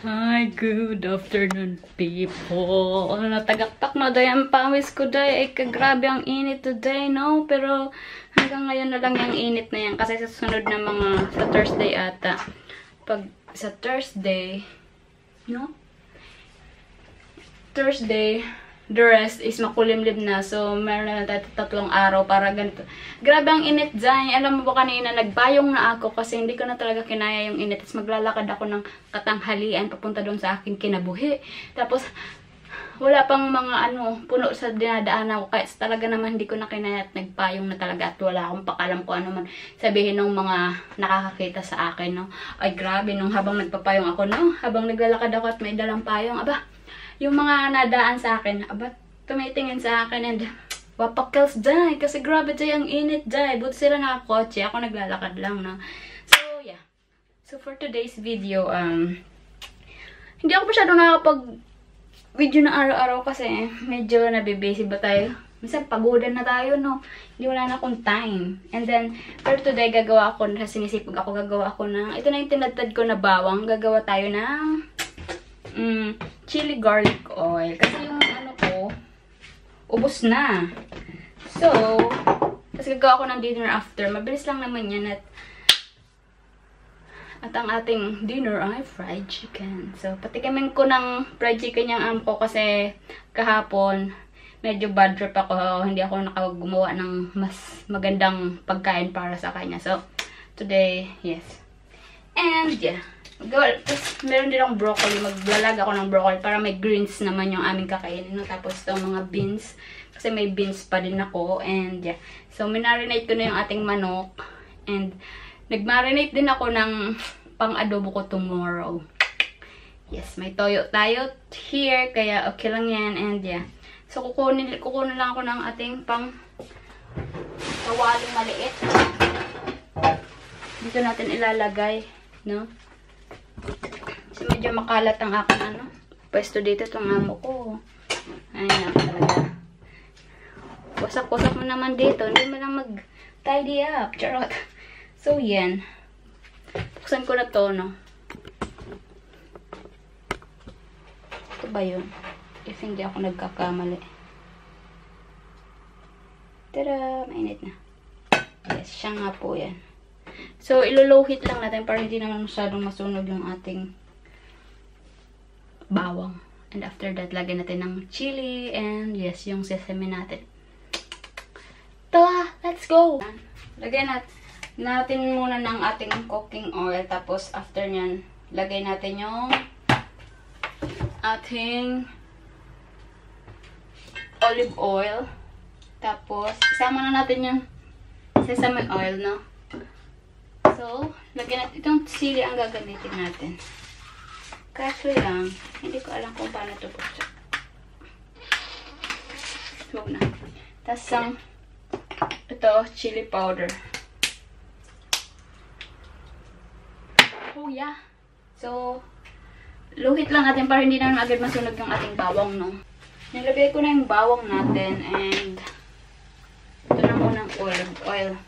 Hi, good afternoon, people. Natagaktak na day ang pawis ko day. Ay, grabe ang init today, no? Pero hanggang ngayon na lang yung init na yan. Kasi sa sunod na mga, sa Thursday ata. Pag sa Thursday, no? Thursday, the rest is makulimlim na. So, meron na tayo 3 araw para ganito. Grabe ang init dyan. Alam mo ba kanina, nagbayong na ako kasi hindi ko na talaga kinaya yung init. Tapos maglalakad ako ng katanghalian papunta doon sa akin kinabuhi. Tapos, wala pang mga puno sa dinadaanan ko. Kaya talaga naman hindi ko na kinaya at nagpayong na talaga. At wala akong pakalam kung ano man sabihin ng mga nakakakita sa akin, no? Ay, grabe, nung habang nagpapayong ako, no? Habang naglalakad ako at may dalang payong, aba, yung mga nadaan sa akin, aba, tumitingin sa akin and wapakels dyan. Kasi grabe dyan ang init dyan. Buti sila nakakotse. Ako naglalakad lang, no? So, yeah. So, for today's video, hindi ako masyadong nakakapag-video na araw-araw kasi medyo nabibusy ba tayo? Minsan, pagodan na tayo, no? Hindi wala na akong time. And then, for today, gagawa ako, sinisipag ako, gagawa ako ng, ito na yung tinatad ko na bawang. Gagawa tayo ng chili garlic oil. Kasi yung ko, ubos na. So, kasi gagawa ko ng dinner after. Mabilis lang naman yan at ang ating dinner ay fried chicken. So, patikimin ko ng fried chicken yung am ko kasi kahapon medyo bad trip ako. Hindi ako nakagawa ng mas magandang pagkain para sa kanya. So, today, yes. And, yeah. Tapos, meron din akong broccoli. Maglalag ako ng broccoli para may greens naman yung aming kakainin. No? Tapos, itong mga beans. Kasi may beans pa din ako. And, yeah. So, minarinate ko na yung ating manok. And, nagmarinate din ako ng pang-adobo ko tomorrow. Yes, may toyo tayo here. Kaya, okay lang yan. And, yeah. So, kukunin lang ako ng ating kawaling maliit. Dito natin ilalagay, no? Kasi medyo makalat ang aking pwesto dito itong amo ko. Ayan talaga. Wasak-wasak mo naman dito. Hindi mo lang mag-tidy up. Charot. So, yan. Buksan ko na to, no? Ito ba yun? If hindi ako nagkakamali. Tada! Mainit na. Yes, siya nga po yan. So, iluluhit lang natin para hindi naman masyadong masunog yung ating bawang. And after that, lagyan natin ng chili and yes, yung sesame natin. Tara, let's go! Lagyan natin muna ng ating cooking oil. Tapos, after nyan, lagay natin yung ating olive oil. Tapos, isama na natin yung sesame oil, no? So, lagyan natin itong sili ang gagamitin natin. Kaso lang, hindi ko alam kung paano ito buksan. Huwag na. Tapos, ito, chili powder. Oh, yeah. So, luhit lang natin para hindi naman agad masunog yung ating bawang, no? Nilagay ko na yung bawang natin and ito na muna ang oil.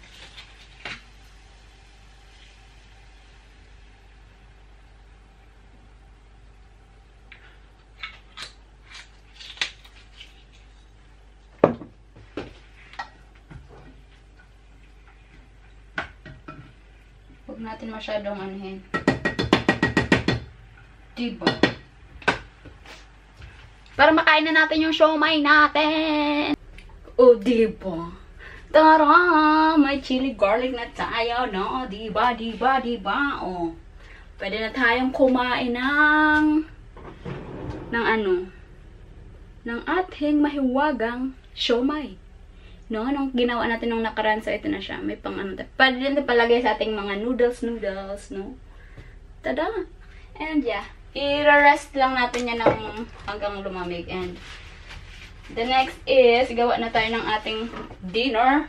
Huwag natin masyadong anuhin. Diba? Para makain na natin yung siomai natin. Oh, diba? Tara! May chili garlic na tayo, no? Diba, diba, diba? Oh. Pwede na tayong kumain ng ating mahiwagang siomai. No? Anong ginawa natin nung nakaraan, so ito na siya. May pang pwede din palagay sa ating mga noodles, no? Tada! And yeah. I-rest lang natin yan hanggang lumamig. And the next is, gawa na tayo ng ating dinner.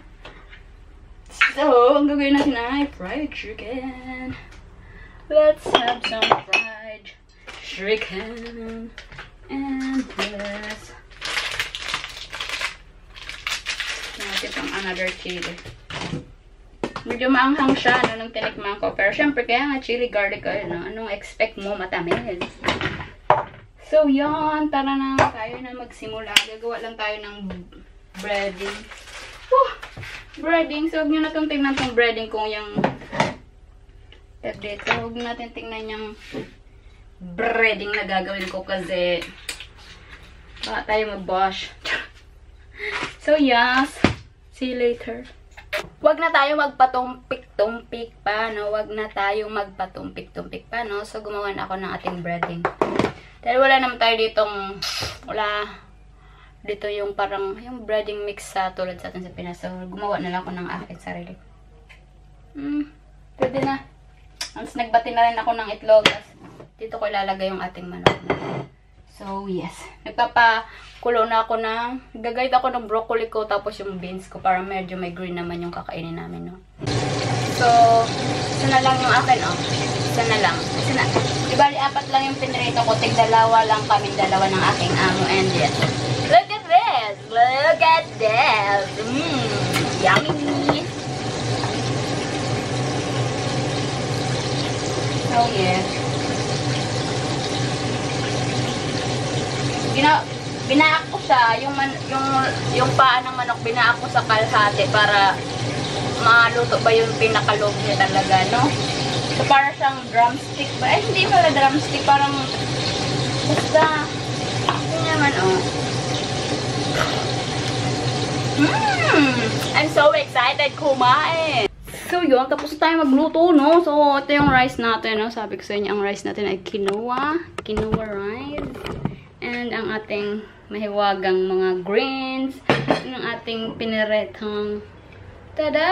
So, ang gagawin natin ay fried chicken. Let's have some fried chicken. And yes. Natin pang another chili. Medyo maanghang siya, no, nung tinikman ko. Pero syempre, kaya nga chili garlic oil, no? Anong expect mo? Matamis. So, yan. Tara na tayo na magsimula. Gagawa lang tayo ng breading. Woo! Breading. So, huwag nyo na itong tingnan itong breading kung yung dito. Huwag natin tingnan yung breading na gagawin ko kasi baka tayo mag-wash. So, yes. See you later. Huwag na tayo magpatumpik-tumpik pa, no? Huwag na tayo magpatumpik-tumpik pa, no? So, gumawa na ako ng ating breading. Dahil wala naman tayo ditong, dito yung parang, yung breading mix sa tulad sa atin sa Pinas. So, gumawa na lang ako ng aking sarili. Pwede na. Once nagbati na rin ako ng itlog, dito ko ilalagay yung ating manok. So, yes. Nagpapakulo na ako gagayad ako ng broccoli ko, tapos yung beans ko, para medyo may green naman yung kakainin namin, no? So, isa na lang yung akin, oh. Isa na lang. Isa na. Ibali, 4 lang yung pinrito ko. Tig-dalawa lang kami, dalawa ng aking amo. And yes. Look at this! Look at this! Yummy! So, yes. Binaak ko siya, yung paa ng manok, binaak ko sa kalahati para maluto ba yung pinakaloob niya talaga, no? So, para siyang drumstick ba? Eh, hindi pala drumstick, parang basta, hindi naman, oh. I'm so excited kumain! So, yun, tapos tayo magluto, no? So, ito yung rice natin, no? Sabi ko sa inyo, ang rice natin ay quinoa rice. And ang ating mahiwagang mga greens. And ang ating piniretang tada!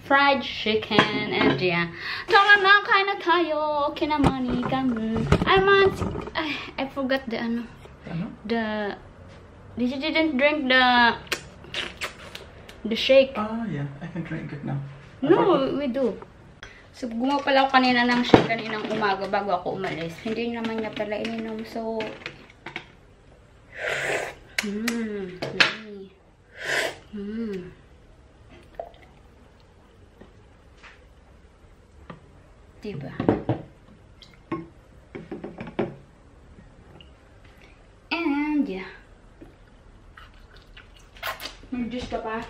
Fried chicken. And yeah. Tara na, kain na tayo. Kinamani kami. I forgot the ano. You didn't drink the shake. Oh, yeah. I can drink it now. No, we do. So, gumawa pala ako kanina ng shake kaninang umaga bago ako umalis. Hindi naman niya pala ininom. So, diba? And, yeah. May juice ka pa.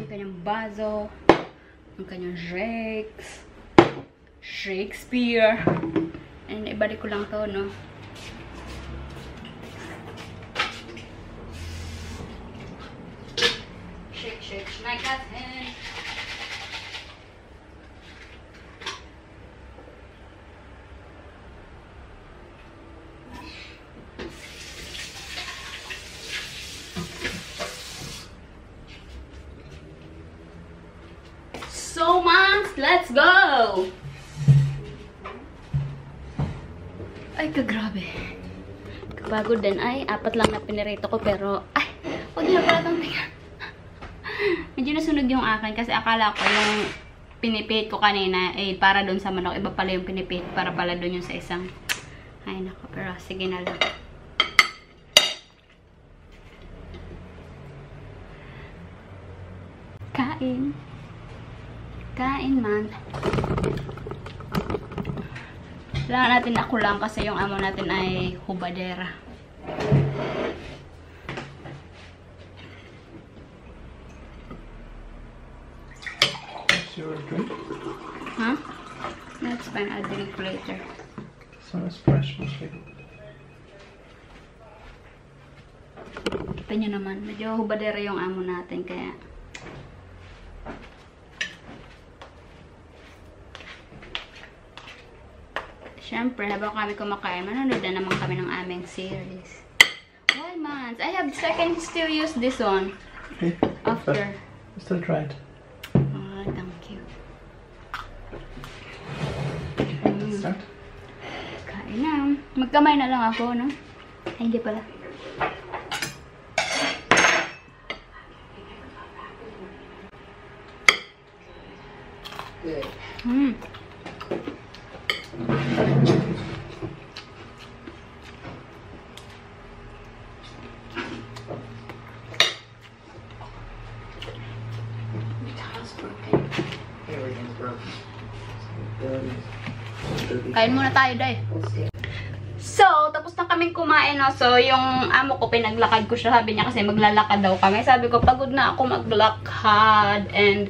Kanyang baso, ang kanyang Shakespeare, and ibalik ko lang to, no? Shake, like that, and so, moms, let's go! Ay, kagrabe. Kapagod din. Ay, 4 lang na pinirito ko, pero, ay, huwag na pala itong tingnan. Medyo nasunog yung akin, kasi akala ko yung pinipihit ko kanina, eh, para doon sa manok. Iba pala yung pinipihit, para pala doon yung sa isang. Ay, nako, pero sige na lang. Kain man. Kailangan natin ako lang kasi yung amo natin ay hubadera. Your drink? Huh? That's fine. I'll drink later. This one is fresh, mostly. Kita nyo naman. Medyo hubadera yung amo natin kaya syempre, habang kami kumakain, manonood na naman kami ng aming series. Why, man? I can still use this one. Okay. After. Still try it. Oh, thank you. Start. Kain na. Magkamay na lang ako, no? Ay, hindi pala. Kain muna tayo, day. So, tapos na kaming kumain, no? So, yung amo ko, pinaglakad ko siya. Sabi niya kasi maglalakad daw kami. Sabi ko, pagod na ako maglakad. And,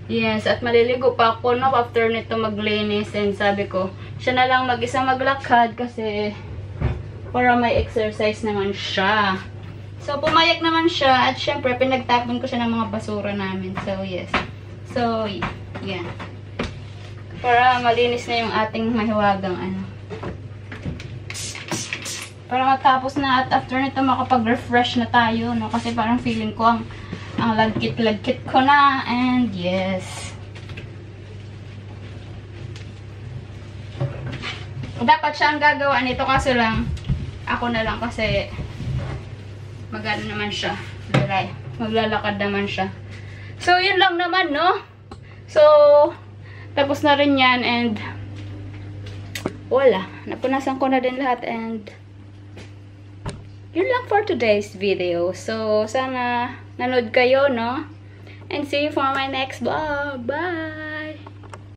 yes, at maliligo pa ako, no? After nito maglinis. And sabi ko, siya na lang mag-isa maglakad kasi para may exercise naman siya. So, pumayag naman siya. At syempre, pinagtapon ko siya ng mga basura namin. So, yes. So, yeah. Para malinis na yung ating mahiwagang ano. Para matapos na at after nito makapag-refresh na tayo, no? Kasi parang feeling ko ang lagkit-lagkit ko na. And, yes. Dapat siya ang gagawa nito kaso lang ako na lang kasi magano naman siya. Maglalakad naman siya. So, yun lang naman, no? So, tapos na rin yan and wala. Napunasan ko na din lahat and yun lang for today's video. So, sana nanood kayo, no? And see you for my next vlog. Bye!